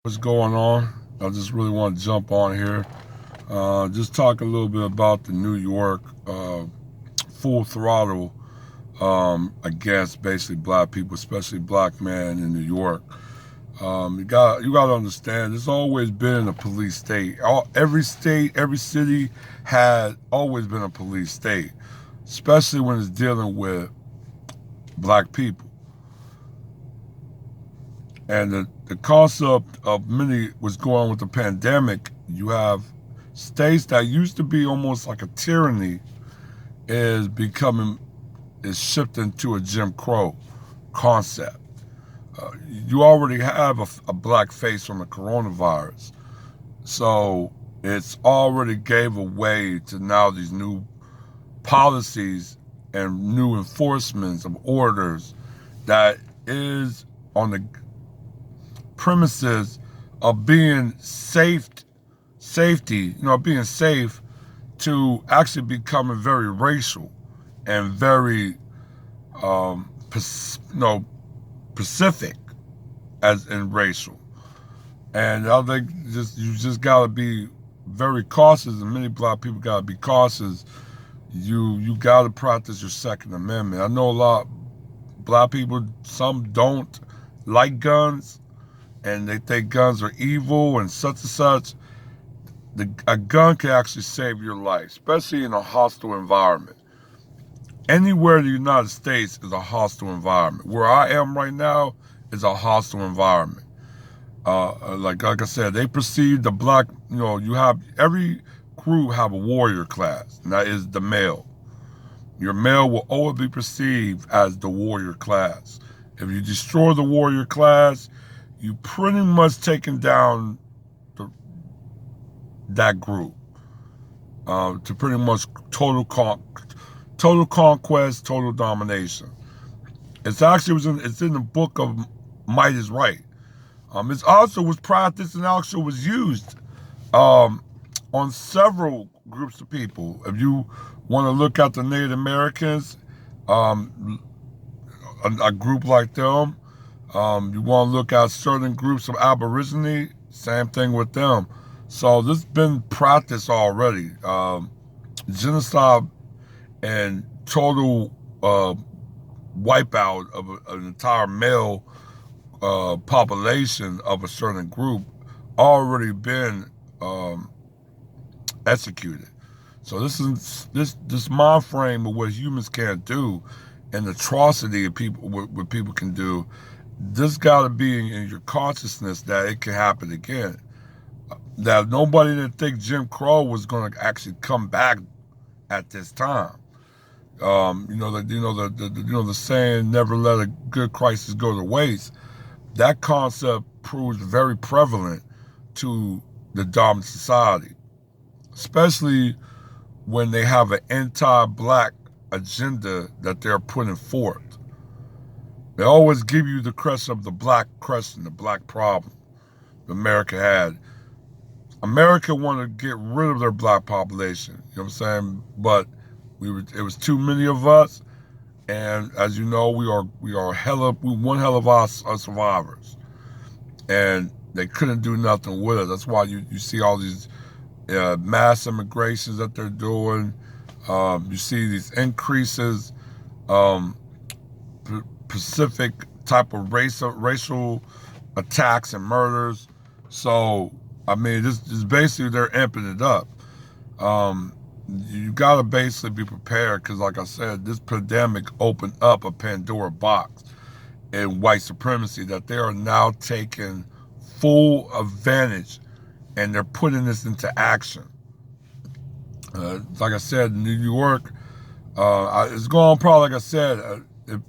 What's going on? I just really want to jump on here. Just talk a little bit about the New York full throttle against basically black people, especially black men in New York. You got to understand. There's always been a police state. Every state, every city had always been a police state, especially when it's dealing with black people. And the concept of many was going with the pandemic. You have states that used to be almost like a tyranny is becoming is shifting to a Jim Crow concept. You already have a black face from the coronavirus, so it's already gave away to now these new policies and new enforcements of orders that is on the premises of being safety, being safe to actually becoming very racial and very, um, Pacific as in racial. And I think you just gotta be very cautious, and many black people gotta be cautious. You gotta practice your Second Amendment. I know a lot of black people, some don't like guns, and they think guns are evil and such. A gun can actually save your life, especially in a hostile environment. Anywhere in the United States is a hostile environment. Where I am right now is a hostile environment. Like I said, they perceive the black. You have every group have a warrior class, and that is the male. Your male will always be perceived as the warrior class. If you destroy the warrior class, you pretty much taken down the, that group to pretty much total conquest, total domination. It's in the book of Might is Right. It also was practiced and also was used um, on several groups of people. If you want to look at the Native Americans, um, a group like them, you want to look at certain groups of Aborigine, same thing with them. So this has been practiced already. Genocide and total wipeout of an entire male population of a certain group already been um, executed. So this mind frame of what humans can't do, and the atrocity of people what people can do. This got to be in your consciousness that it can happen again. That nobody didn't think Jim Crow was going to actually come back at this time. The saying "never let a good crisis go to waste." That concept proves very prevalent to the dominant society, especially when they have an anti-black agenda that they're putting forth. They always give you the crest of the black question, the black problem America had. America wanted to get rid of their black population. You know what I'm saying? But it was too many of us, and as you know, we one hell of our survivors, and they couldn't do nothing with it. That's why you see all these mass immigrations that they're doing. You see these increases, um, Pacific type of racial attacks and murders. So I mean, this is basically they're amping it up. Um, you got to basically be prepared because, like I said, this pandemic opened up a Pandora box in white supremacy that they are now taking full advantage, and they're putting this into action. Like I said, New York, it's going probably like I said, it,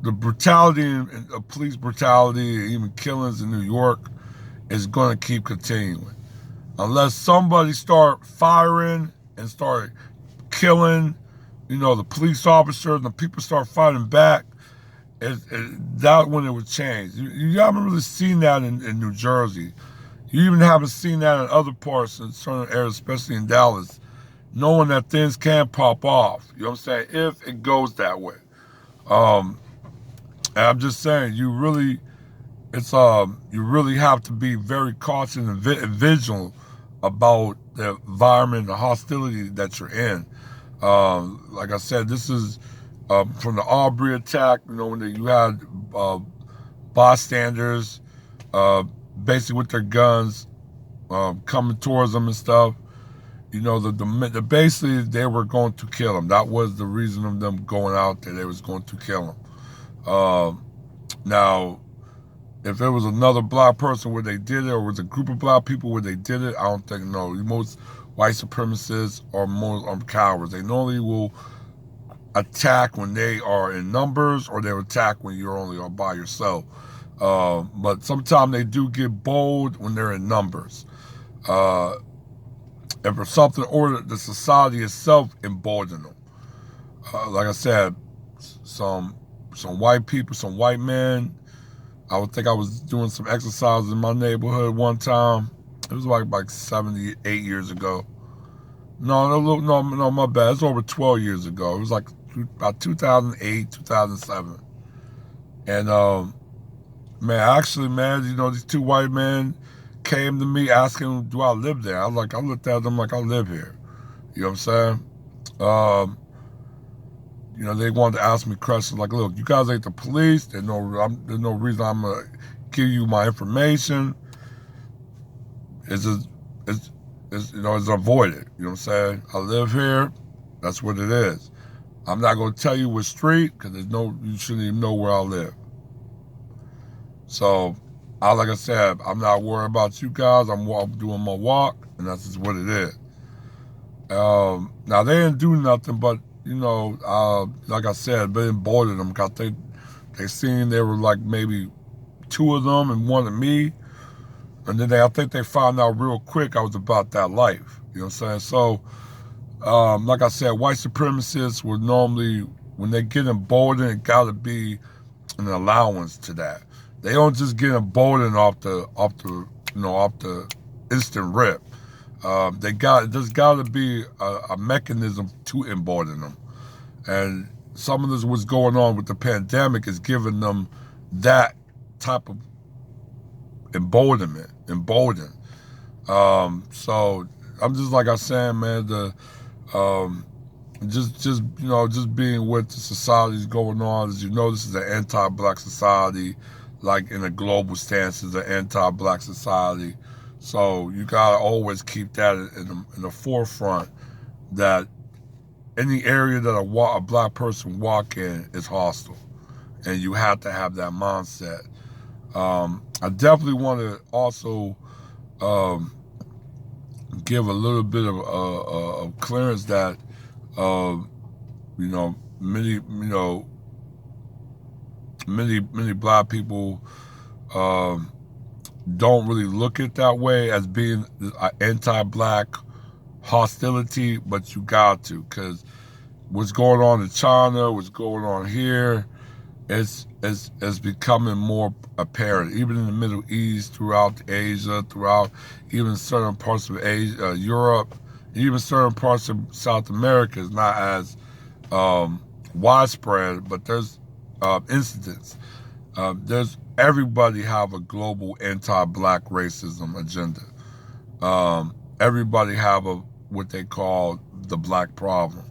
the brutality and police brutality, even killings in New York, is going to keep continuing unless somebody start firing and start killing, the police officers and the people start fighting back. That when it would change. You haven't really seen that in New Jersey. You even haven't seen that in other parts in certain areas, especially in Dallas, knowing that things can pop off. You know what I'm saying? If it goes that way. Um, and I'm just saying, you really you really have to be very cautious and vigilant about the environment, the hostility that you're in. Like I said, this is from the Aubrey attack. You know, when you had uh, bystanders, uh, basically with their guns coming towards them and stuff. You know, the basically they were going to kill him. That was the reason of them going out there. They was going to kill him. Now, if it was another black person where they did it, or was a group of black people where they did it, I don't think no. Most white supremacists are more cowards. They normally will attack when they are in numbers, or they'll attack when you're only all by yourself. But sometimes they do get bold when they're in numbers. Uh, and for something or the society itself embolden them. Like I said, some white people, some white men. I would think I was doing some exercises in my neighborhood one time. It was like 78 years ago. No, my bad. It's over 12 years ago. It was like about 2008, 2007. And man, actually, man, you know, these two white men came to me asking, do I live there? I looked at them like I live here. You know what I'm saying? You know, they wanted to ask me questions like, look, you guys ain't the police. There's no reason I'm going to give you my information. It's just, it's avoided. You know what I'm saying? I live here. That's what it is. I'm not going to tell you which street because you shouldn't even know where I live. So, like I said, I'm not worried about you guys. I'm doing my walk, and that's just what it is. Now, they didn't do nothing, but, you know, like I said, they boarded them because they seen there were like maybe two of them and one of me. And then I think they found out real quick I was about that life. You know what I'm saying? So, like I said, white supremacists would normally, when they get emboldened, it got to be an allowance to that. They don't just get emboldened off the instant rip. There's got to be a mechanism to embolden them, and some of this what's going on with the pandemic is giving them that type of embolden. So I'm just like I was saying, man, um, just being with the societies going on, as you know, this is an anti-black society, like in a global stance, is an anti-black society. So you gotta always keep that in the forefront. That any area that a black person walk in is hostile, and you have to have that mindset. I definitely want to also um, give a little bit of clearance that uh, many black people um, don't really look at that way as being anti-black hostility, but you got to, because what's going on in China, what's going on here, it's becoming more apparent, even in the Middle East, throughout Asia, throughout even certain parts of Asia, Europe, even certain parts of South America is not as widespread, but there's incidents. There's everybody have a global anti-black racism agenda. Everybody have what they call the black problem.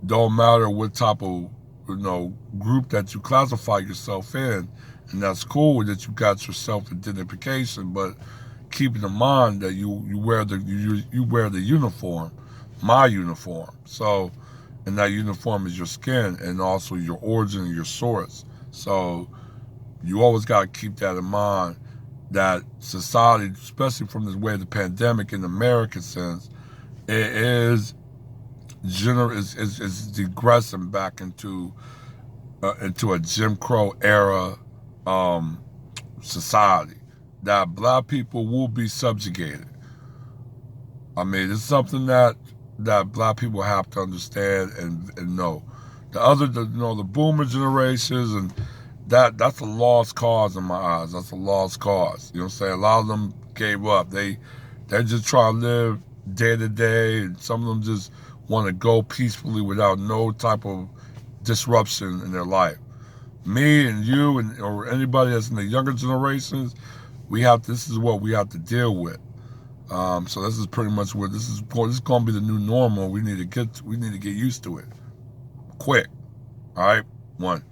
Don't matter what type of group that you classify yourself in, and that's cool that you got your self identification, but keeping in mind that you wear the uniform, my uniform. So, and that uniform is your skin and also your origin and your source. So you always got to keep that in mind. That society, especially from the way of the pandemic in the American sense, it is is digressing back into a Jim Crow era society that black people will be subjugated. I mean, it's something that black people have to understand and know. The boomer generations and that's a lost cause in my eyes. That's a lost cause. You know what I'm saying? A lot of them gave up. They just try to live day to day, and some of them just want to go peacefully without no type of disruption in their life. me and you and or anybody that's in the younger generations, this is what we have to deal with. So this is pretty much what this is going to be the new normal. We need to get used to it quick. All right, one.